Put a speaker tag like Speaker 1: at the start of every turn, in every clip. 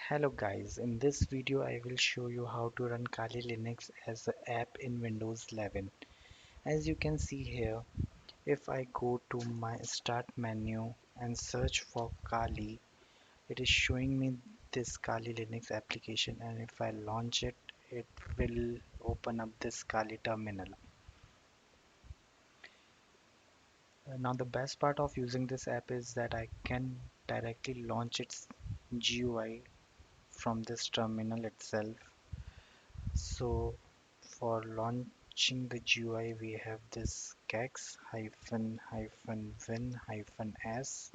Speaker 1: Hello guys, in this video I will show you how to run Kali Linux as an app in Windows 11. As you can see here, if I go to my start menu and search for Kali, it is showing me this Kali Linux application, and if I launch it, it will open up this Kali terminal. Now the best part of using this app is that I can directly launch its GUI from this terminal itself. So for launching the GUI, we have this kex hyphen hyphen win hyphen s,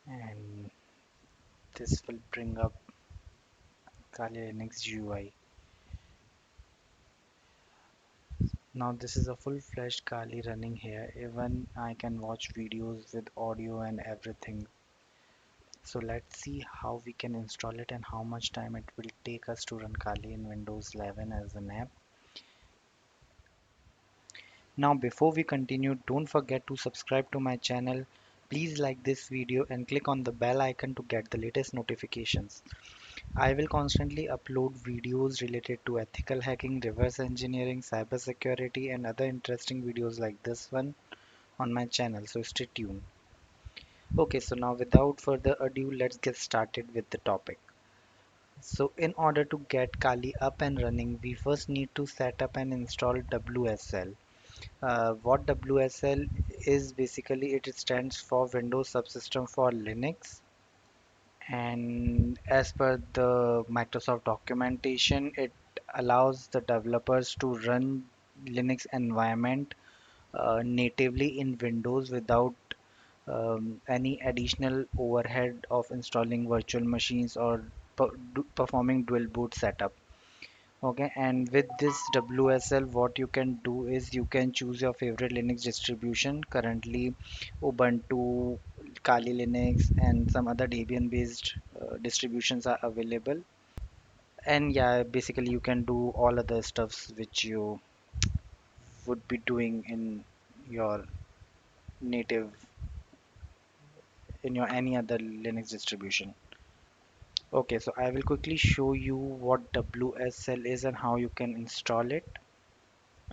Speaker 1: and this will bring up Kali Linux GUI. Now this is a full-fledged Kali running here. Even I can watch videos with audio and everything. So let's see how we can install it and how much time it will take us to run Kali in Windows 11 as an app. Now before we continue, don't forget to subscribe to my channel. Please like this video and click on the bell icon to get the latest notifications. I will constantly upload videos related to ethical hacking, reverse engineering, cybersecurity and other interesting videos like this one on my channel, so stay tuned. Okay, so now without further ado, let's get started with the topic. So in order to get Kali up and running, we first need to set up and install WSL. What WSL is basically, it stands for Windows Subsystem for Linux, and as per the Microsoft documentation, it allows the developers to run Linux environment natively in Windows without any additional overhead of installing virtual machines or performing dual boot setup. Okay, and with this WSL, what you can do is you can choose your favorite Linux distribution. Currently, Ubuntu, Kali Linux, and some other Debian based distributions are available. And yeah, basically, you can do all other stuffs which you would be doing in your native, in your any other Linux distribution. Okay, so I will quickly show you what WSL is and how you can install it.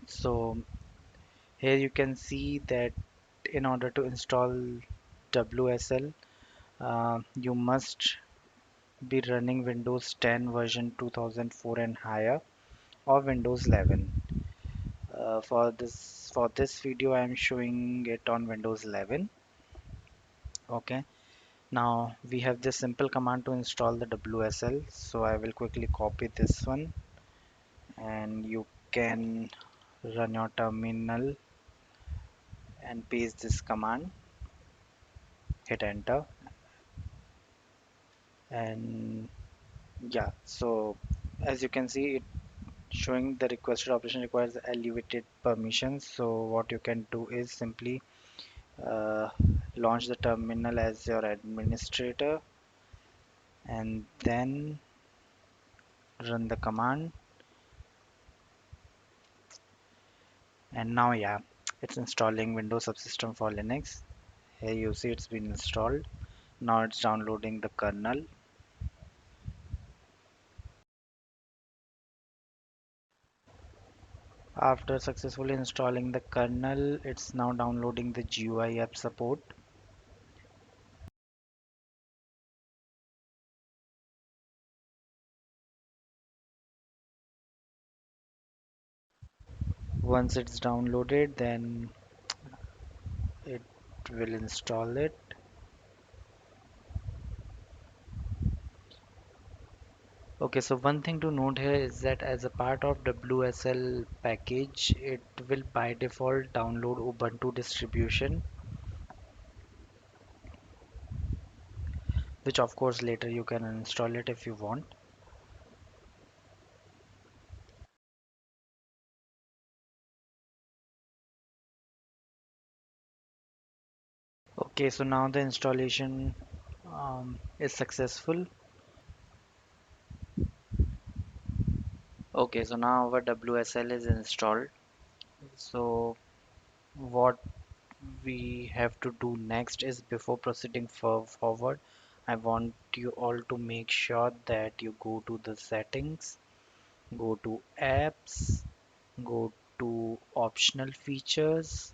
Speaker 1: So here you can see that in order to install WSL, you must be running Windows 10 version 2004 and higher, or Windows 11. For this video, I am showing it on Windows 11. Okay. Now we have this simple command to install the WSL. So I will quickly copy this one, and you can run your terminal and paste this command. Hit enter, and yeah, so as you can see, it showing the requested operation requires elevated permissions. So what you can do is simply uh, launch the terminal as your administrator and then run the command. And now yeah, it's installing Windows Subsystem for Linux. Here you see it's been installed. Now it's downloading the kernel. After successfully installing the kernel, it's now downloading the GUI app support. Once it's downloaded, then it will install it. Okay, so one thing to note here is that as a part of WSL package, it will by default download Ubuntu distribution, which of course later you can install it if you want. Okay, so now the installation is successful. Okay, so now our WSL is installed. So what we have to do next is, before proceeding forward, I want you all to make sure that you go to the settings, go to apps, go to optional features,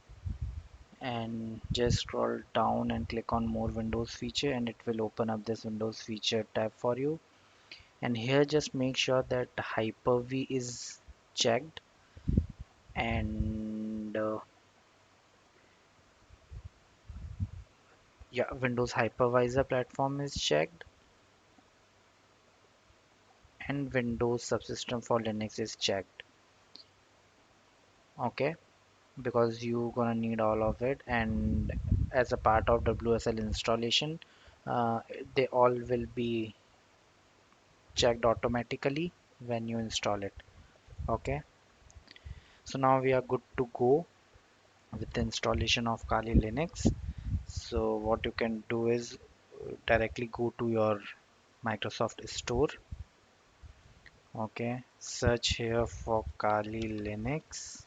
Speaker 1: and just scroll down and click on more Windows feature, and it will open up this Windows feature tab for you. And here just make sure that Hyper-V is checked, and yeah, Windows Hypervisor platform is checked, and Windows subsystem for Linux is checked. Okay, because you gonna need all of it, and as a part of WSL installation, uh, they all will be checked automatically when you install it. Okay, so now we are good to go with the installation of Kali Linux. So what you can do is directly go to your Microsoft Store. Okay, search here for Kali Linux,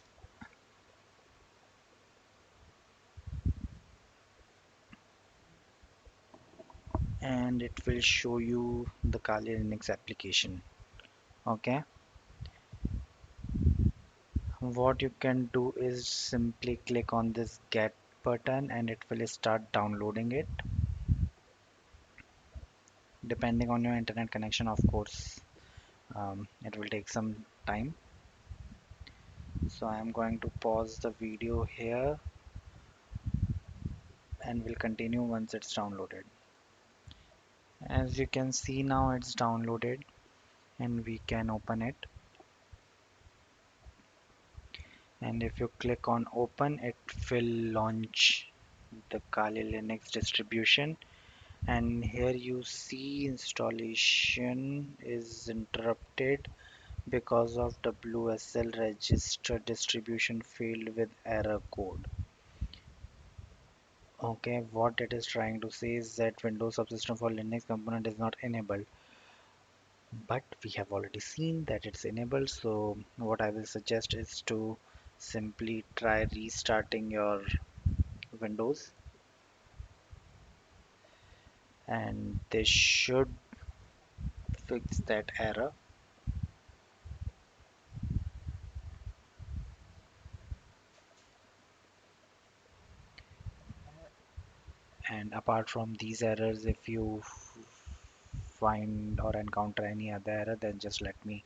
Speaker 1: and it will show you the Kali Linux application. Okay, what you can do is simply click on this get button and it will start downloading it, depending on your internet connection, of course. It will take some time, so I am going to pause the video here and will continue once it's downloaded. As you can see, now it's downloaded and we can open it, and if you click on open, it will launch the Kali Linux distribution. And here you see installation is interrupted because of WSL register distribution failed with error code. Okay, what it is trying to say is that Windows subsystem for Linux component is not enabled, but we have already seen that it's enabled. So what I will suggest is to simply try restarting your Windows, and this should fix that error. And apart from these errors, if you find or encounter any other error, then just let me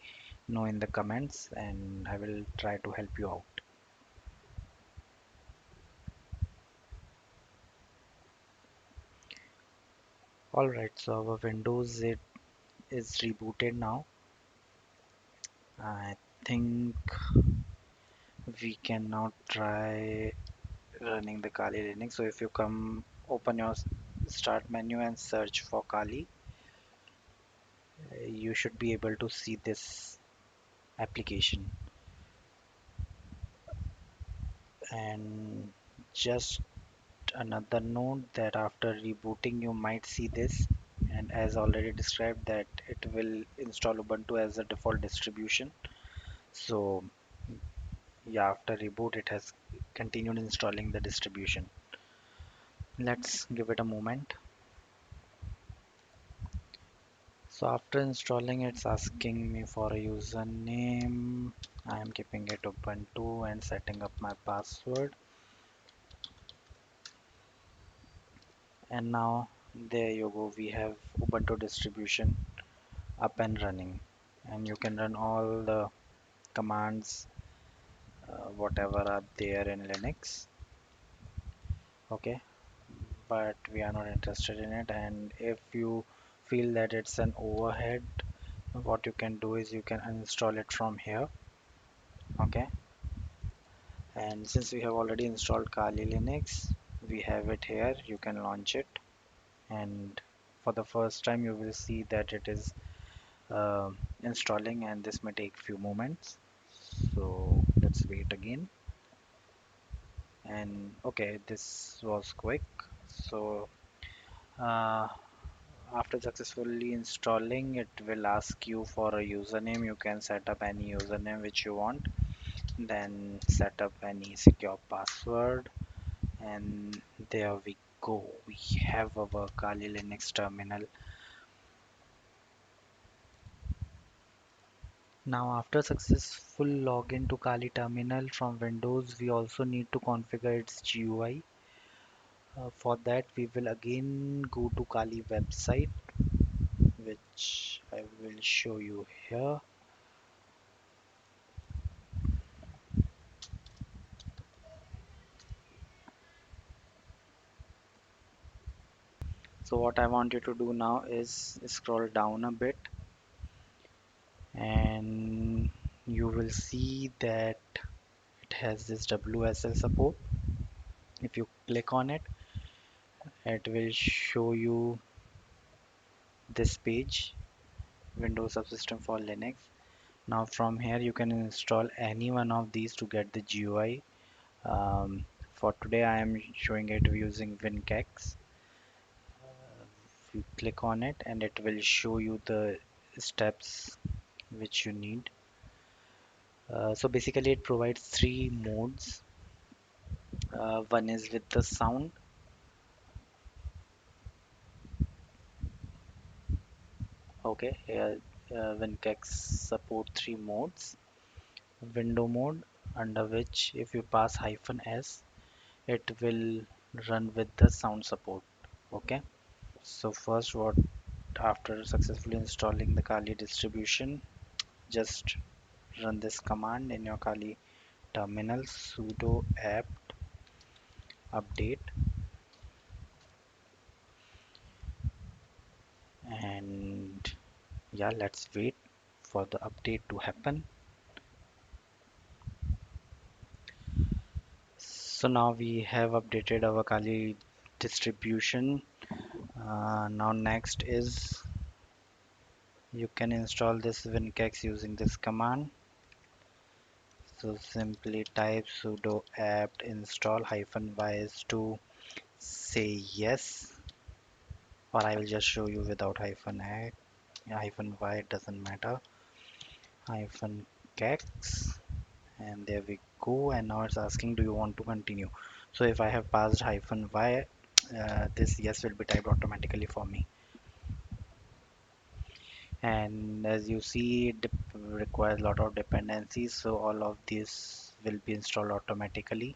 Speaker 1: know in the comments and I will try to help you out. Alright, so our Windows it is rebooted now. I think we can now try running the Kali Linux. So if you come open your start menu and search for Kali, you should be able to see this application. And just another note that after rebooting you might see this, and as already described that it will install Ubuntu as a default distribution. So yeah, after reboot it has continued installing the distribution. Let's give it a moment. So after installing, it's asking me for a username. I am keeping it Ubuntu and setting up my password. And now there you go, we have Ubuntu distribution up and running, and you can run all the commands whatever are there in Linux. Okay, but we are not interested in it. And if you feel that it's an overhead, what you can do is you can uninstall it from here. Okay, and since we have already installed Kali Linux, we have it here. You can launch it, and for the first time you will see that it is installing, and this may take few moments. So let's wait again. And okay, this was quick. So uh, after successfully installing, it will ask you for a username. You can set up any username which you want, then set up any secure password, and there we go. We have our Kali Linux terminal. Now after successful login to Kali terminal from Windows, we also need to configure its GUI. For that we will again go to Kali website, which I will show you here. So what I want you to do now is scroll down a bit, and you will see that it has this WSL support. If you click on it, it will show you this page, Windows Subsystem for Linux. Now from here you can install any one of these to get the GUI. For today I am showing it using WinKex. You click on it and it will show you the steps which you need. So basically it provides three modes. One is with the sound. Okay, here WinKex support three modes. Window mode, under which if you pass -s, it will run with the sound support. Okay, so first, what after successfully installing the Kali distribution, just run this command in your Kali terminal: sudo apt update. And yeah, let's wait for the update to happen. So now we have updated our Kali distribution. Now next is you can install this WinKex using this command. So simply type sudo apt install -ys to say yes, or I will just show you without -y, it doesn't matter, -kex, and there we go. And now it's asking, do you want to continue? So if I have passed -y, this yes will be typed automatically for me. And as you see, it requires a lot of dependencies, so all of these will be installed automatically.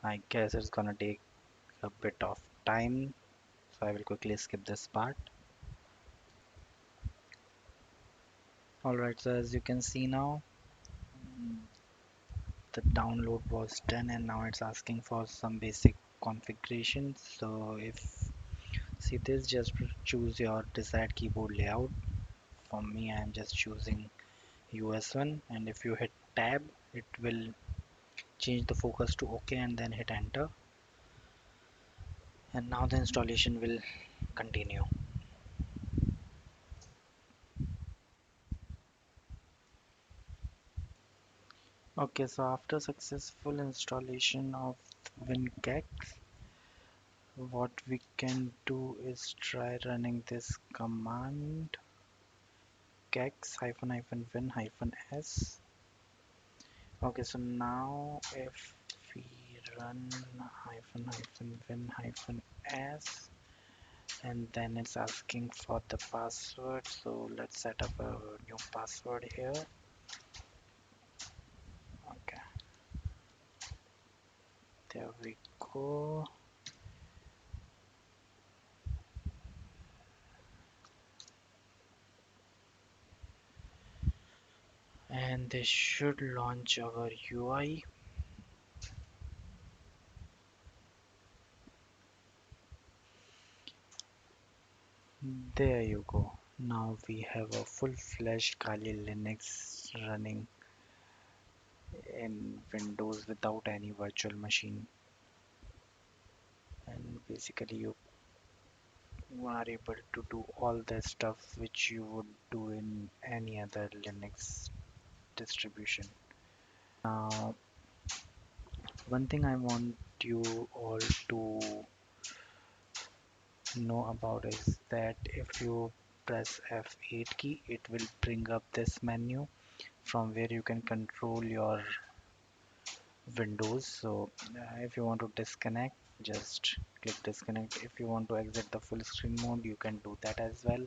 Speaker 1: I guess it's gonna take a bit of time, so I will quickly skip this part. Alright, so as you can see now, the download was done, and now it's asking for some basic configuration. So if see this, just choose your desired keyboard layout. For me, I am just choosing US1, and if you hit tab, it will change the focus to OK, and then hit enter, and now the installation will continue. Okay, so after successful installation of WinKex, what we can do is try running this command kex -win-s. Okay, so now if we run -win-s, and then it's asking for the password, so let's set up a new password here. Okay, there we go. And this should launch our UI. There you go. Now we have a full-fledged Kali Linux running in Windows without any virtual machine. And basically you are able to do all the stuff which you would do in any other Linux distribution. Now, one thing I want you all to know about is that if you press F8 key, it will bring up this menu. from where you can control your Windows. So if you want to disconnect, just click disconnect. If you want to exit the full screen mode, you can do that as well.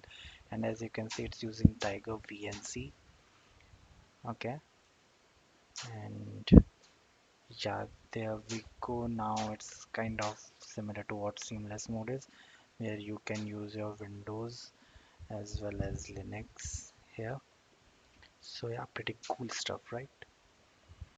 Speaker 1: And as you can see, it's using Tiger VNC. Okay, and yeah, there we go. Now it's kind of similar to what seamless mode is, where you can use your Windows as well as Linux here. So yeah, pretty cool stuff, right?